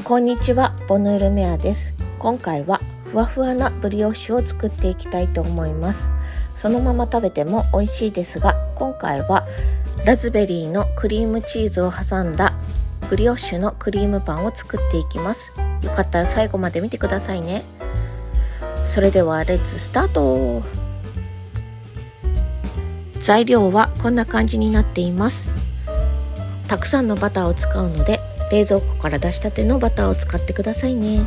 こんにちは、ボヌールメアです。今回はふわふわなブリオッシュを作っていきたいと思います。そのまま食べても美味しいですが、今回はラズベリーのクリームチーズを挟んだブリオッシュのクリームパンを作っていきます。よかったら最後まで見てくださいね。それではレッツスタート。材料はこんな感じになっています。たくさんのバターを使うので冷蔵庫から出したてのバターを使ってくださいね。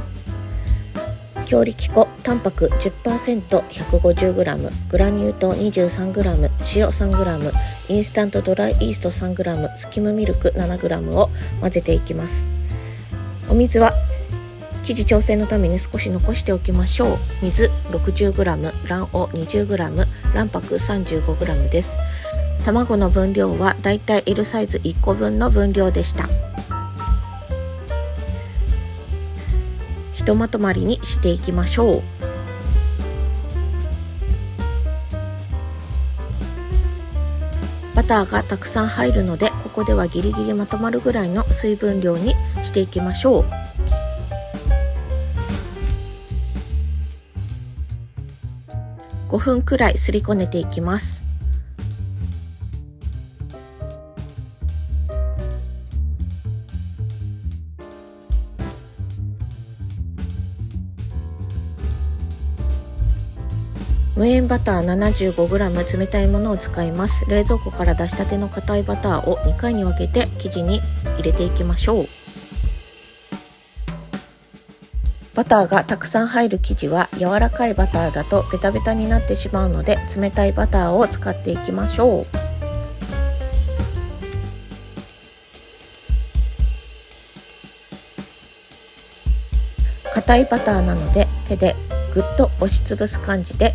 強力粉、タンパク 10%150g、 グラニュー糖 23g、 塩 3g、 インスタントドライイースト 3g、 スキムミルク 7g を混ぜていきます。お水は生地調整のために少し残しておきましょう。水 60g、 卵黄 20g、 卵白 35g です。卵の分量はだいたい L サイズ1個分の分量でした。ひとまとまりにしていきましょう。バターがたくさん入るので、ここではギリギリまとまるぐらいの水分量にしていきましょう。5分くらいすりこねていきます。無塩バター 75g 冷たいものを使います。冷蔵庫から出したての硬いバターを2回に分けて生地に入れていきましょう。バターがたくさん入る生地は柔らかいバターだとベタベタになってしまうので、冷たいバターを使っていきましょう。硬いバターなので手でぐっと押しつぶす感じで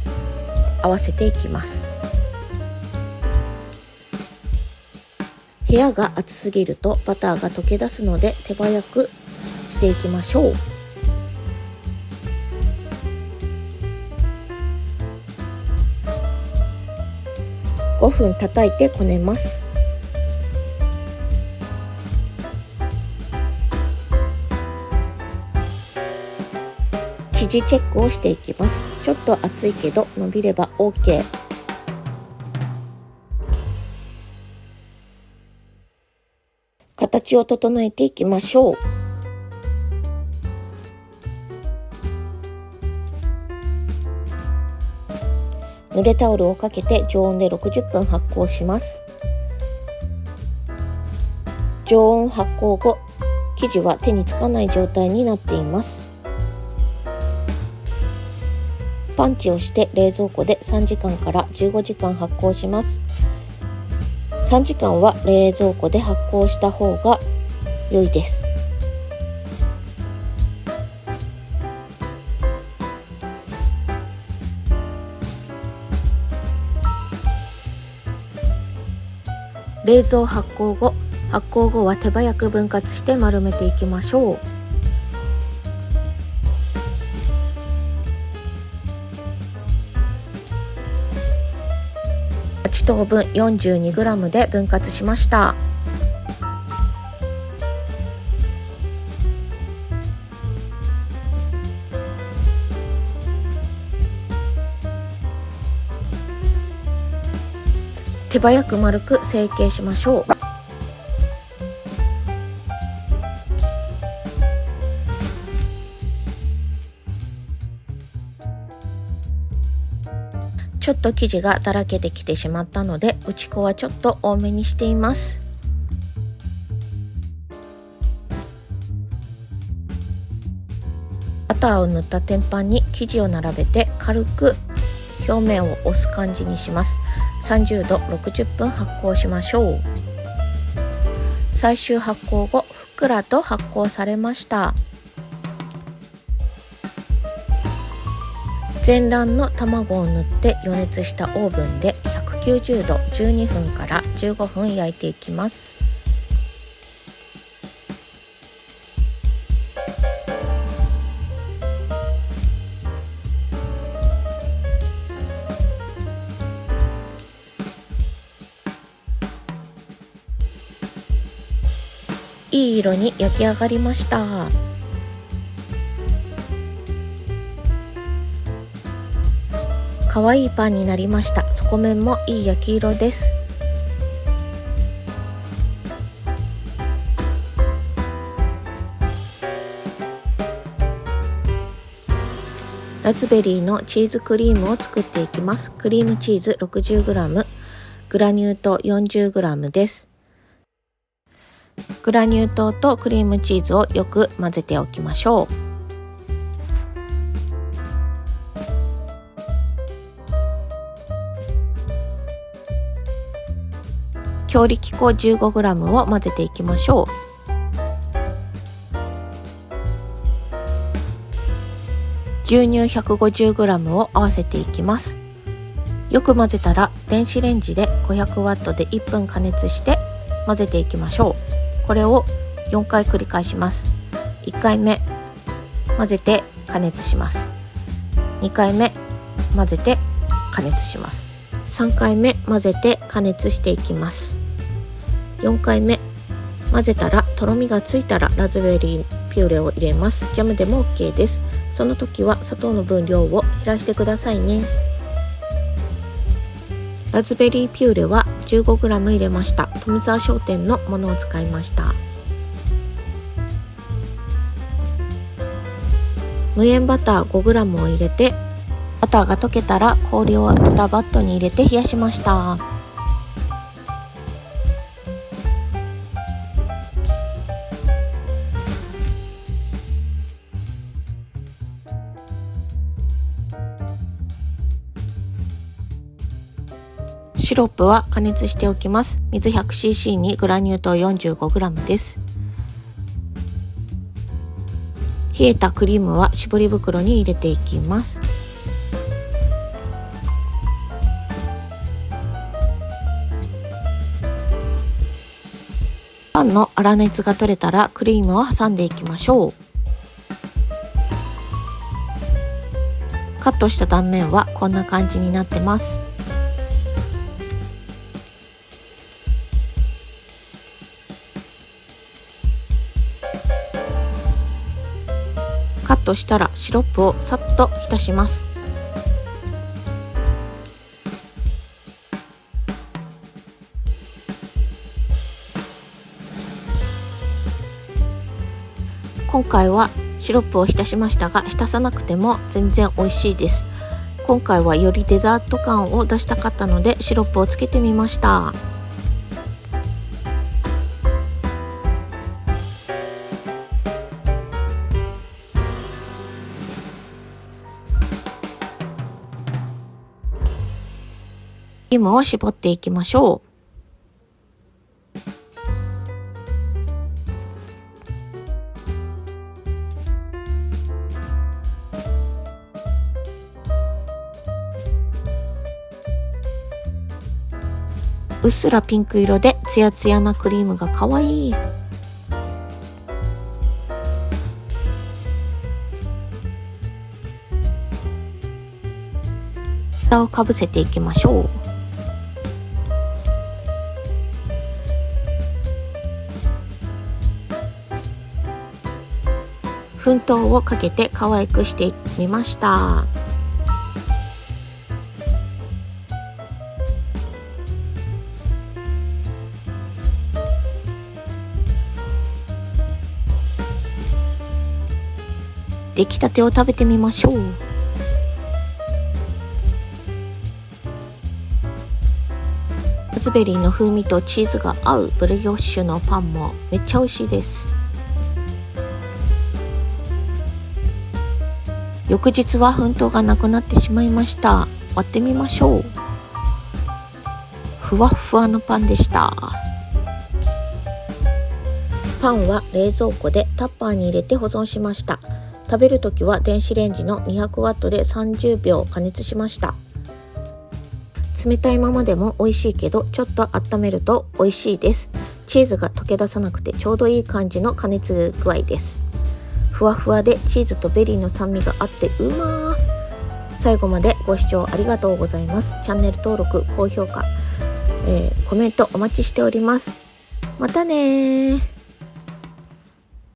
合わせていきます。部屋が暑すぎるとバターが溶け出すので手早くしていきましょう。5分叩いてこねます。生地チェックをしていきます。ちょっと熱いけど伸びれば OK。 形を整えていきましょう。濡れタオルをかけて常温で60分発酵します。常温発酵後、生地は手につかない状態になっています。パンチをして冷蔵庫で3時間から15時間発酵します。3時間は冷蔵庫で発酵した方が良いです。冷蔵発酵後は手早く分割して丸めていきましょう。8等分 42g で分割しました。手早く丸く成形しましょう。ちょっと生地がだらけてきてしまったので、打ち粉はちょっと多めにしています。バターを塗った天板に生地を並べて軽く表面を押す感じにします。30度60分発酵しましょう。最終発酵後、ふっくらと発酵されました。全卵の卵を塗って予熱したオーブンで190度12分から15分焼いていきます。いい色に焼き上がりました。かわいいパンになりました。底面もいい焼き色です。ラズベリーのチーズクリームを作っていきます。クリームチーズ 60g、グラニュー糖 40g です。グラニュー糖とクリームチーズをよく混ぜておきましょう。強力粉 15g を混ぜていきましょう。牛乳 150g を合わせていきます。よく混ぜたら電子レンジで 500W で1分加熱して混ぜていきましょう。これを4回繰り返します。1回目混ぜて加熱します。2回目混ぜて加熱します。3回目混ぜて加熱していきます。4回目混ぜたらとろみがついたらラズベリーピューレを入れます。ジャムでも OK です。その時は砂糖の分量を減らしてくださいね。ラズベリーピューレは 15g 入れました。富澤商店のものを使いました。無塩バター 5g を入れて、バターが溶けたら氷を当てたバットに入れて冷やしました。シロップは加熱しておきます。水 100cc にグラニュー糖 45g です。冷えたクリームは絞り袋に入れていきます。パンの粗熱が取れたらクリームを挟んでいきましょう。カットした断面はこんな感じになってます。カットしたらシロップをさっと浸します。今回はシロップを浸しましたが、浸さなくても全然美味しいです。今回はよりデザート感を出したかったのでシロップをつけてみました。クリームを絞っていきましょう。うっすらピンク色でツヤツヤなクリームがかわいい。蓋をかぶせていきましょう。粉糖をかけて可愛くしてみました。出来たてを食べてみましょう。ラズベリーの風味とチーズが合うブリオッシュのパンもめっちゃ美味しいです。翌日は粉糖がなくなってしまいました。割ってみましょう。ふわっふわのパンでした。パンは冷蔵庫でタッパーに入れて保存しました。食べるときは電子レンジの 200W で30秒加熱しました。冷たいままでも美味しいけど、ちょっと温めると美味しいです。チーズが溶け出さなくてちょうどいい感じの加熱具合です。ふわふわでチーズとベリーの酸味があってうまー。最後までご視聴ありがとうございます。チャンネル登録、高評価、コメントお待ちしております。またねー。